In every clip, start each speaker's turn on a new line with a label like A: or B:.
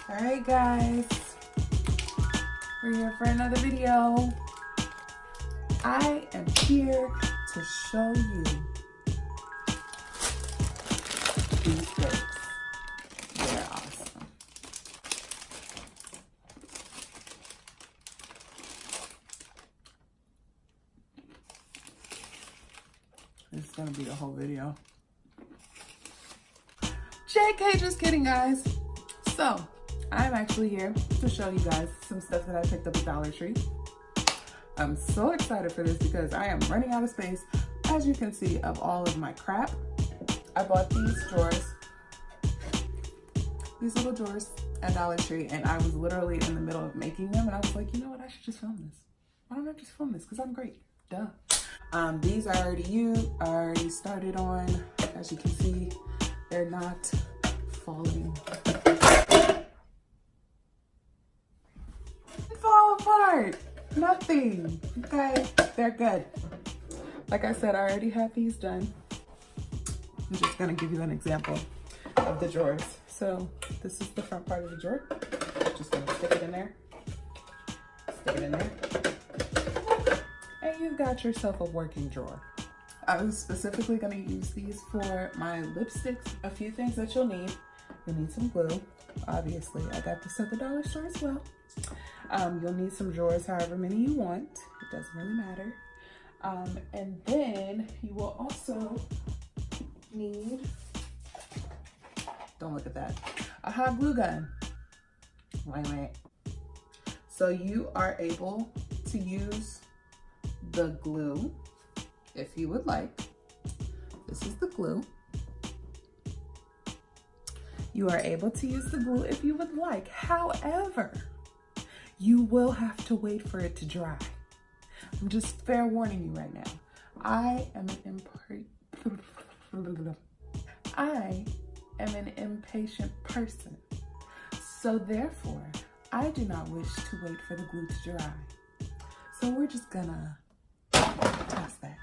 A: All right, guys, we're here for another video. I am here to show you these sticks. They're awesome. This is gonna be the whole video. JK, just kidding, guys. So, I'm actually here to show you guys some stuff that I picked up at Dollar Tree. I'm so excited for this because I am running out of space, as you can see, of all of my crap. I bought these drawers, these little drawers at Dollar Tree, and I was literally in the middle of making them, and I was like, you know what, I should just film this. Why don't I just film this? Because I'm great, duh. These I already used, I already started on. As you can see, they're not falling. Fall apart. Nothing. Okay, they're good. Like I said, I already have these done. I'm just gonna give you an example of the drawers. So this is the front part of the drawer. Just gonna stick it in there. Stick it in there. And you've got yourself a working drawer. I was specifically gonna use these for my lipsticks. A few things that you'll need. You'll need some glue. Obviously, I got this at the dollar store as well. You'll need some drawers, however many you want. It doesn't really matter. And then you will also need, don't look at that, a hot glue gun. Wait. So you are able to use the glue if you would like. This is the glue. You are able to use the glue if you would like. However, you will have to wait for it to dry. I'm just fair warning you right now. I am an impatient person. So therefore, I do not wish to wait for the glue to dry. So we're just gonna toss that.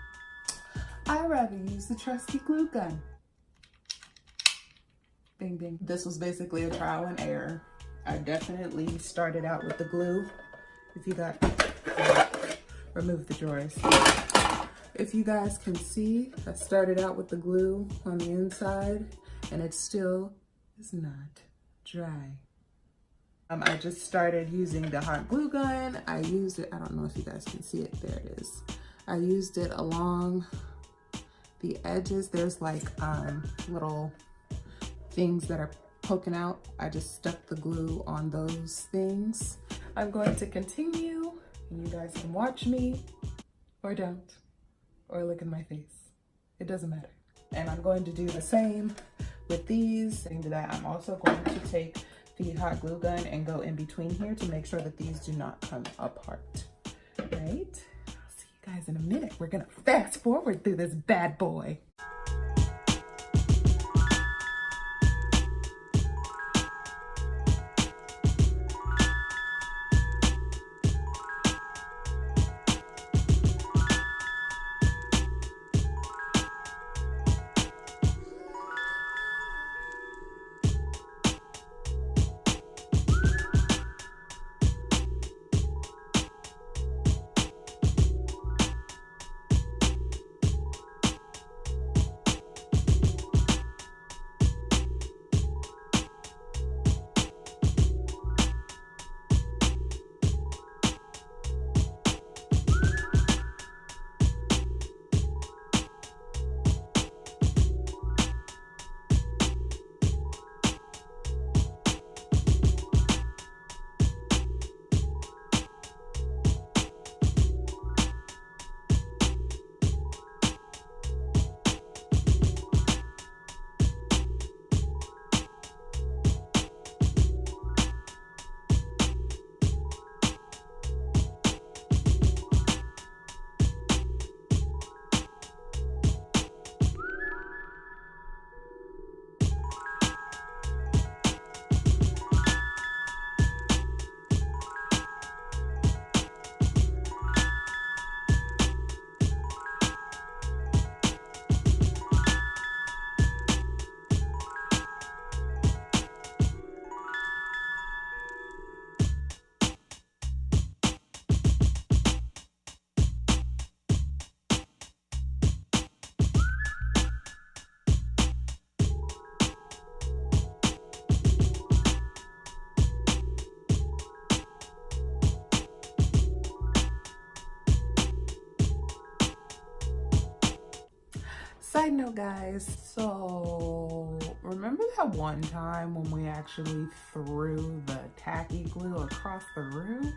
A: I'd rather use the trusty glue gun. Bing, bing. This was basically a trial and error. I definitely started out with the glue. If you got, remove the drawers. If you guys can see, I started out with the glue on the inside and it still is not dry. I just started using the hot glue gun. I used it, I don't know if you guys can see it, there it is. I used it along the edges. There's like little things that are poking out. I just stuck the glue on those things. I'm going to continue and you guys can watch me or don't, or look in my face. It doesn't matter. And I'm going to do the same with these. And that I'm also going to take the hot glue gun and go in between here to make sure that these do not come apart, right? I'll see you guys in a minute. We're gonna fast forward through this bad boy. Side note, guys, so remember that one time when we actually threw the tacky glue across the room?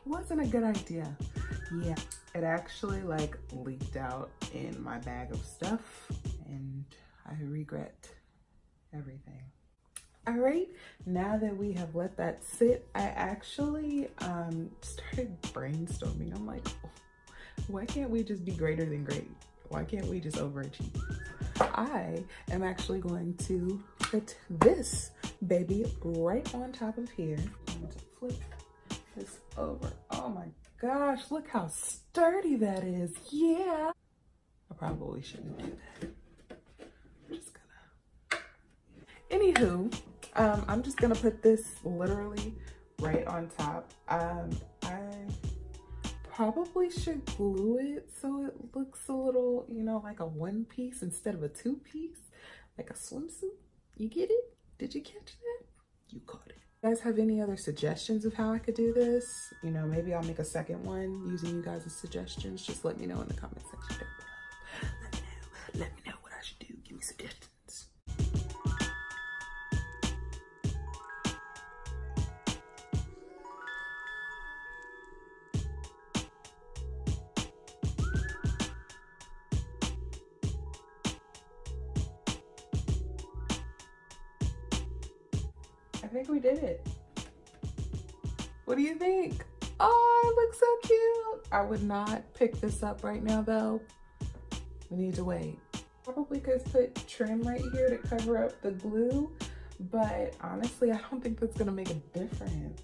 A: Wasn't a good idea. Yeah, it actually like leaked out in my bag of stuff and I regret everything. All right, now that we have let that sit, I actually started brainstorming. I'm like, why can't we just be greater than great? Why can't we just overachieve? I am actually going to put this baby right on top of here. I'm going to flip this over. Oh my gosh, look how sturdy that is. Yeah. I probably shouldn't do that. I'm just gonna. Anywho, I'm just gonna put this literally right on top. I probably should glue it so it looks a little, you know, like a one piece instead of a two piece, like a swimsuit. You get it? Did you catch that? You caught it. You guys have any other suggestions of how I could do this? You know, maybe I'll make a second one using you guys' suggestions. Just let me know in the comment section down below. Let me know what I should do. Give me suggestions. I think we did it. What do you think? Oh, it looks so cute. I would not pick this up right now though. We need to wait. Probably could put trim right here to cover up the glue, but honestly, I don't think that's gonna make a difference.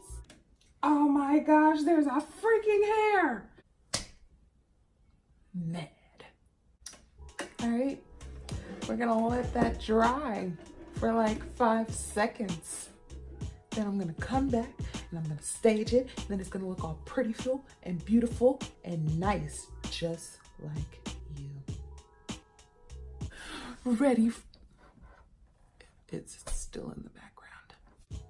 A: Oh my gosh, there's a freaking hair. Mad. All right, we're gonna let that dry for like 5 seconds. Then I'm gonna come back and I'm gonna stage it. And then it's gonna look all prettiful and beautiful and nice, just like you. Ready? It's still in the background.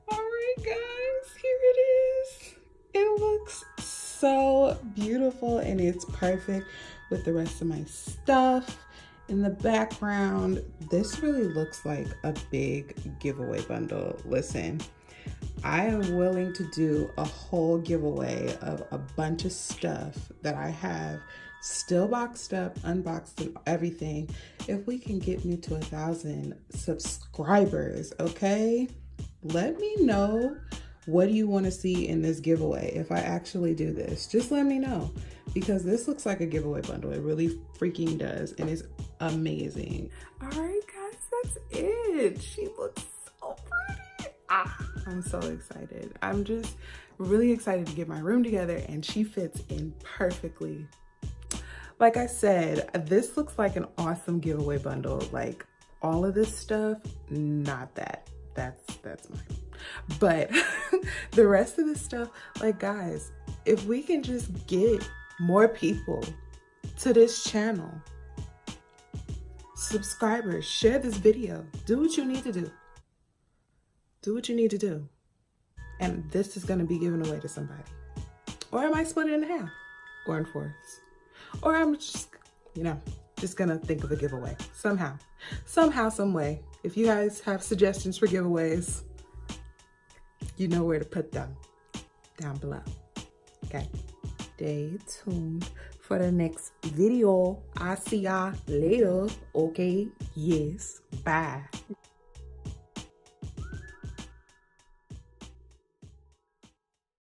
A: All right, guys, here it is. It looks so beautiful and it's perfect with the rest of my stuff in the background. This really looks like a big giveaway bundle. Listen, I am willing to do a whole giveaway of a bunch of stuff that I have still boxed up, unboxed and everything, if we can get me to 1,000 subscribers, okay? Let me know, what do you want to see in this giveaway if I actually do this? Just let me know, because this looks like a giveaway bundle. It really freaking does, and it's amazing. All right, guys, that's it. She looks so pretty. I'm so excited. I'm just really excited to get my room together, and she fits in perfectly. Like I said, this looks like an awesome giveaway bundle. Like all of this stuff, not that. That's mine. But the rest of this stuff, like guys, if we can just get more people to this channel, subscribers, share this video, do what you need to do. Do what you need to do. And this is gonna be given away to somebody. Or I might split it in half or in fours. Or I'm just, you know, just gonna think of a giveaway somehow, some way. If you guys have suggestions for giveaways, you know where to put them down below. Okay, stay tuned for the next video. I'll see y'all later. Okay, yes, bye.